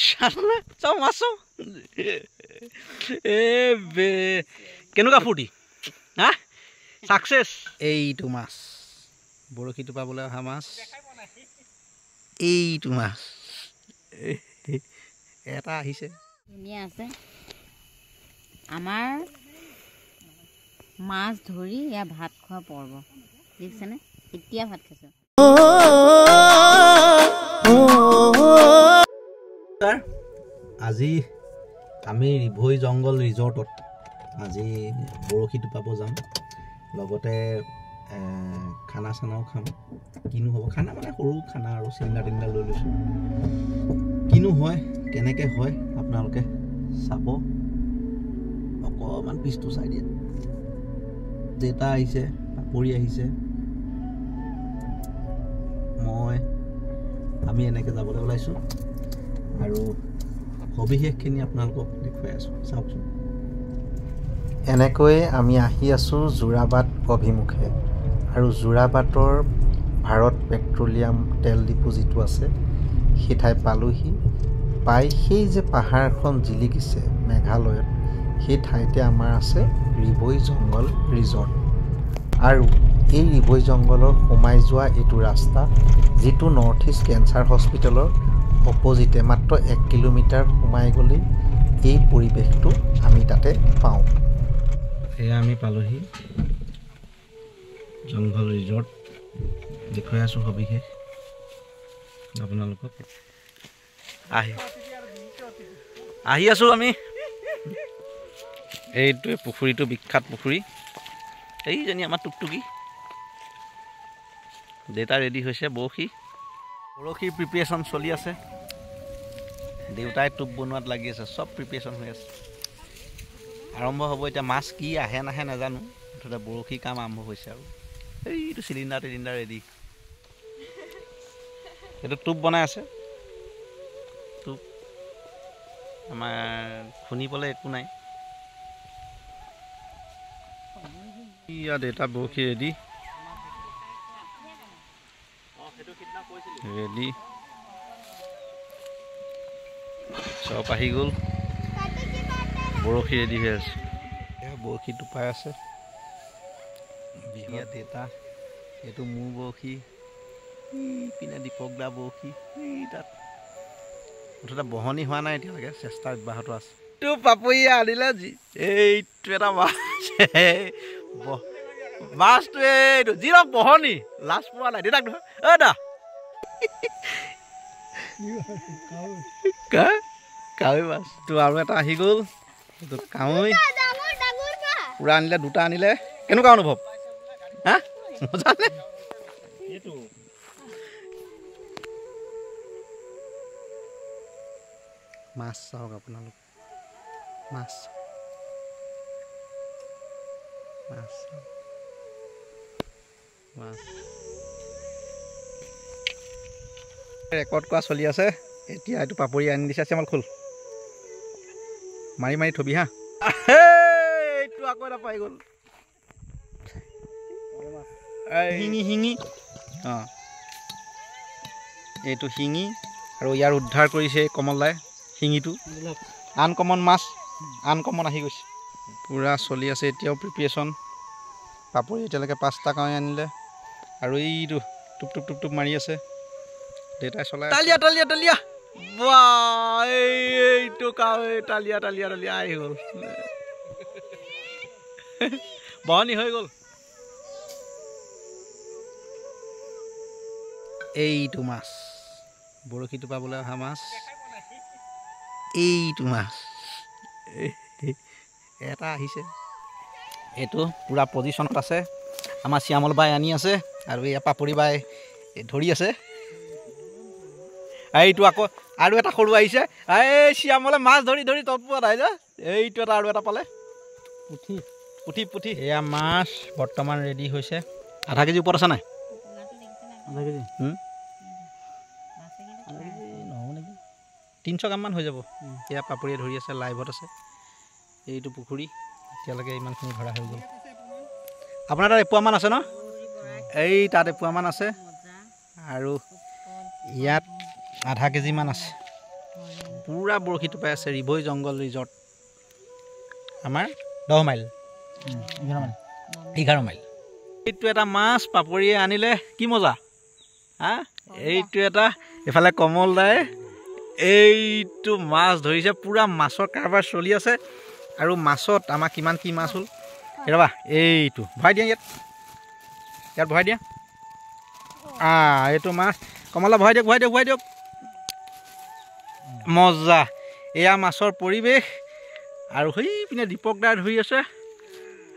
চালা চাও মাছ চাও কেনেকুৱা ফূৰ্তি হা সাকসেস এইটো মাছ বৰশীটো পাবলৈ অহা মাছ এইটো মাছ এটা আহিছে ধুনীয়া আছে আমাৰ মাছ ধৰি ইয়া ভাত খোৱা পৰ্ব দেখিছেনে এতিয়া ভাত খাইছো আজি আমি ৰিভৈ জংগল ৰিজৰ্টত আজি বৰশী টোপাব যাম লগতে খানা চানাও খাম কিনো হ'ব খানা মানে সৰু খানা আৰু চিলিণ্ডাৰ টিলিণ্ডাৰ লৈ লৈছোঁ কিনো হয় কেনেকৈ হয় আপোনালোকে চাব অকণমান পিছটো চাই দিয়ে দেউতা আহিছে পাপৰি আহিছে আমি এনেকৈ যাবলৈ ওলাইছোঁ আৰু সবিশেষখিনি আপোনালোকক দেখুৱাই আছোঁ চাওকচোন এনেকৈ আমি আহি আছোঁ যোৰাবাট অভিমুখে আৰু যোৰাবাটৰ ভাৰত পেট্ৰলিয়াম তেল ডিপু যিটো আছে সেই ঠাই পালোহি পাই সেই যে পাহাৰখন জিলিকিছে মেঘালয়ত সেই ঠাইতে আমাৰ আছে ৰিভৈ জংগল ৰিজৰ্ট আৰু এই ৰিভৈ জংগলৰ সোমাই যোৱা এইটো ৰাস্তা যিটো নৰ্থ ইষ্ট কেঞ্চাৰ হস্পিটেলৰ অপজিটে মাত্ৰ 1 কিলোমিটাৰ সোমাই গ'লেই এই পৰিৱেশটো আমি তাতে পাওঁ এয়া আমি পালোহি জংঘল ৰিজৰ্ট দেখুৱাই আছোঁ সবিশেষ আপোনালোকক আহি আছোঁ আমি এইটোৱে পুখুৰীটো বিখ্যাত পুখুৰী এইজনী আমাৰ টুকটুকি দেউতা ৰেডি হৈছে বৰশীৰ প্ৰিপেৰেশ্যন চলি আছে দেউতাই টোপ বনোৱাত লাগি আছে চব প্ৰিপেৰেশ্যন হৈ আছে আৰম্ভ হ'ব এতিয়া মাছ কি আহে নাহে নাজানো মুঠতে বৰশী কাম আৰম্ভ হৈছে আৰু এইটো চিলিণ্ডাৰ টিলিণ্ডাৰ ৰেডি এইটো টোপ বনাই আছে টোপ আমাৰ খুন্দিবলৈ একো নাই ইয়াত দেউতা বৰশী ৰেডি চব আহি গ'ল বৰশী ৰেডি হৈ আছে বৰশী টোপাই আছে বিহীয়া দেউতা এইটো মোৰ বৰশী পিনে দীপক দা বৰশী তাত মুঠতে বহনি হোৱা নাই এতিয়ালৈকে চেষ্টা অব্যাহত আছে তো পাপৰীয়া আনিলে এইটো এটা মাছ মাছটো এইটো যি ৰক বহনি লাজ পোৱা নাই দেউতাক নহয় অ দা কাৱৈ মাছ তো আৰু এটা আহি গ'ল এইটো কাৱৈ পুৰা আনিলে দুটা আনিলে কেনেকুৱা অনুভৱ হা মজা নে এইটো মাছ চাওক আপোনালোক মাছ ৰেকৰ্ড কৰা চলি আছে এতিয়া এইটো পাপৰি আনি দিছে চেমল খোল মাৰি মাৰি থবি হা এইটো আকৌ এটা পাই গ'ল শিঙি অঁ এইটো শিঙি আৰু ইয়াৰ উদ্ধাৰ কৰিছে কমল দাই শিঙিটো আনকমন মাছ আনকমন আহি গৈছে পূৰা চলি আছে এতিয়াও প্ৰিপেৰেশ্যন পাপৰি এতিয়ালৈকে 5টা কাৱৈ আনিলে আৰু এইটো টুপ টুপ টুপ টুপ মাৰি আছে দেউতাই চলাই তালিয়া এইটো কাৱৈ তালিয়া আহি গ'ল বহনি হৈ গ'ল এইটো মাছ বৰশীটো পাবলৈ অহা মাছ এইটো মাছ এটা আহিছে এইটো পূৰা পজিশ্যনত আছে আমাৰ শ্যামল বাই আনি আছে আৰু এয়া পাপৰি বাই ধৰি আছে এইটো আকৌ আৰু এটা সৰু আহিছে এই শ্যামলে মাছ ধৰি তত পোৱা নাই যে এইটো এটা আৰু এটা পালে পুঠি এয়া মাছ বৰ্তমান ৰেডি হৈছে আধা কেজি ওপৰত আছে নাই আধা কেজি নহ'ব নেকি 300 গ্ৰামমান হৈ যাব এয়া পাপৰিয়ে ধৰি আছে লাইভত আছে এইটো পুখুৰী এতিয়ালৈকে ইমানখিনি ধৰা হৈ গ'ল আপোনাৰ তাত এপোৱামান আছে ন এই তাত এপোৱামান আছে আৰু ইয়াত আধা কেজিমান আছে পুৰা বৰশী টোপাই আছে ৰিভৈ জংগল ৰিজৰ্ট আমাৰ 10 মাইল 11 মাইল এইটো এটা মাছ পাপৰিয়ে আনিলে কি মজা হা এইটো এটা এফালে কমল দাই এইটো মাছ ধৰিছে পুৰা মাছৰ কাৰবাৰ চলি আছে আৰু মাছত আমাৰ কিমান কি মাছ হ'ল ৰবা এইটো ভৰাই দিয়া ইয়াত ভৰাই দিয়া এইটো মাছ কমলা ভৰাই দিয়ক মজা এয়া মাছৰ পৰিৱেশ আৰু সেইপিনে দীপক দাই ধৰি আছে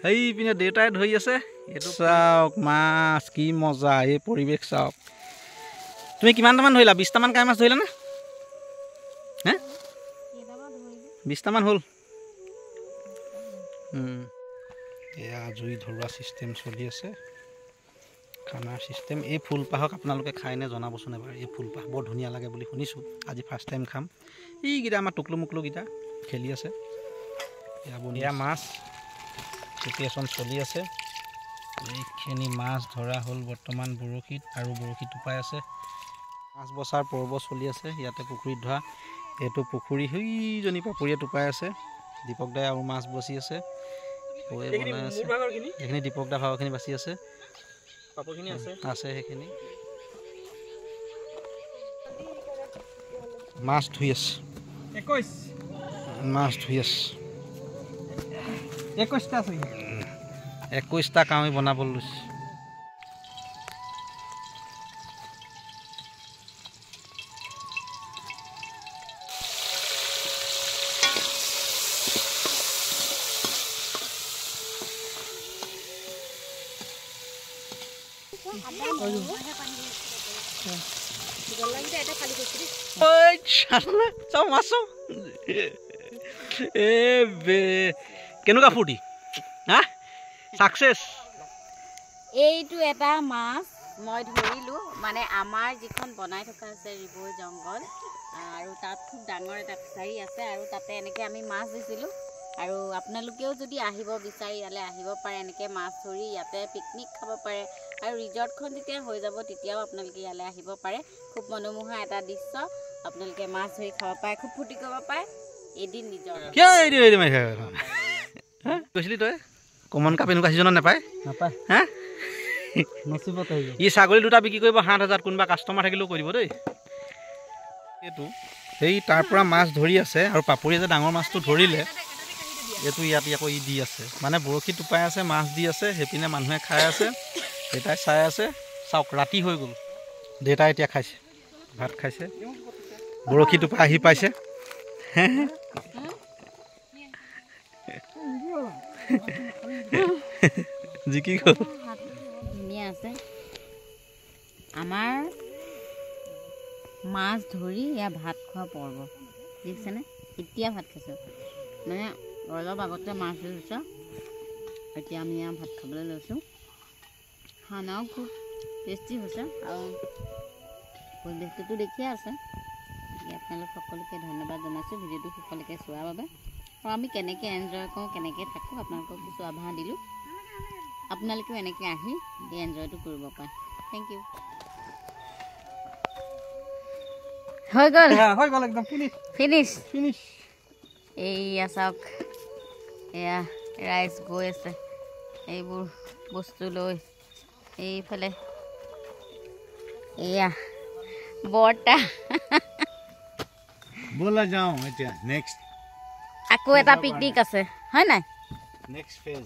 সেইপিনে দেউতাই ধৰি আছে এইটো চাওক মাছ কি মজা এই পৰিৱেশ চাওক তুমি কিমানটামান ধৰিলা 20টামান কাই মাছ ধৰিলা নে হে 20টামান হ'ল এয়া জুই ধৰুৱা চিষ্টেম চলি আছে খানাৰ চিষ্টেম এই ফুলপাহক আপোনালোকে খায়নে জনাবচোন এবাৰ এই ফুলপাহ বৰ ধুনীয়া লাগে বুলি শুনিছোঁ আজি ফাৰ্ষ্ট টাইম খাম এইকেইটা আমাৰ টুকলু মুকলুকেইটা খেলি আছে এয়া বনিয়া মাছ প্ৰিপেৰেশ্যন চলি আছে এইখিনি মাছ ধৰা হ'ল বৰ্তমান বৰশীত আৰু বৰশী টোপাই আছে মাছ বচাৰ পৰ্ব চলি আছে ইয়াতে পুখুৰীত ধৰা এইটো পুখুৰী সেইজনী পাপৰিয়ে টোপাই আছে দীপক দাই আৰু মাছ বচি আছে এইখিনি দীপক দা ভাগৰখিনি বাচি আছে পাপৰখিনি আছে সেইখিনি মাছ ধুই আছে 21টা কামি বনাব লৈছে কেনেকুৱা ফূৰ্তি হা সাকসেস এইটো এটা মাছ মই ধৰিলোঁ মানে আমাৰ যিখন বনাই থকা আছে ৰিভৈ জংগল আৰু তাত খুব ডাঙৰ এটা ফিচাৰী আছে আৰু তাতে এনেকৈ আমি মাছ দিছিলোঁ আৰু আপোনালোকেও যদি আহিব বিচাৰি ইয়ালৈ আহিব পাৰে এনেকৈ মাছ ধৰি ইয়াতে পিকনিক খাব পাৰে আৰু ৰিজৰ্টখন যেতিয়া হৈ যাব তেতিয়াও আপোনালোকে ইয়ালৈ আহিব পাৰে খুব মনোমোহা এটা দৃশ্য আপোনালোকে মাছ ধৰি খাব পাৰে খুব ফূৰ্তি কৰিব পাৰে এদিন নিজৰ কৈছিলি তই কমন কাপ এনেকুৱা সিজনত নাপায় হা ই ছাগলী দুটা বিক্ৰী কৰিব 7,000 কোনোবা কাষ্টমাৰ থাকিলেও কৈ দিব দেই এইটো সেই তাৰ পৰা মাছ ধৰি আছে আৰু পাপৰিয়ে যে ডাঙৰ মাছটো ধৰিলে এইটো ইয়াত আকৌ ই দি আছে মানে বৰশী টোপাই আছে মাছ দি আছে সেইপিনে মানুহে খাই আছে দেউতাই চাই আছে চাওক ৰাতি হৈ গ'ল দেউতাই এতিয়া খাইছে ভাত খাইছে বৰশী টোপাই আহি পাইছে জিকি গ'ল ধুনীয়া আছে আমাৰ মাছ ধৰি এয়া ভাত খোৱা পৰ্ব দেখিছেনে এতিয়া ভাত খাইছোঁ মানে অলপ আগতে মাছ ধৰিছোঁ এতিয়া আমি এয়া ভাত খাবলৈ লৈছোঁ খানাও খুব টেষ্টি হৈছে আৰু পৰিৱেশটোতো দেখিয়ে আছে আপোনালোক সকলোকে ধন্যবাদ জনাইছোঁ ভিডিঅ'টো সকলোকে চোৱাৰ বাবে আৰু আমি কেনেকৈ এনজয় কৰোঁ কেনেকৈ থাকোঁ আপোনালোকক কিছু আভাস দিলোঁ আপোনালোকেও এনেকৈ আহি এই এনজয়টো কৰিব পাৰে থেংক ইউ হৈ গ'ল একদম ফিনিছ এইয়া চাওক এয়া ৰাইজ গৈ আছে এইবোৰ বস্তু লৈ এইফালে এয়া বৰ্তা ব'লা যাওঁ এতিয়া নেক্সট আকৌ এটা পিকনিক আছে হয় নাই নেক্সট ফেজ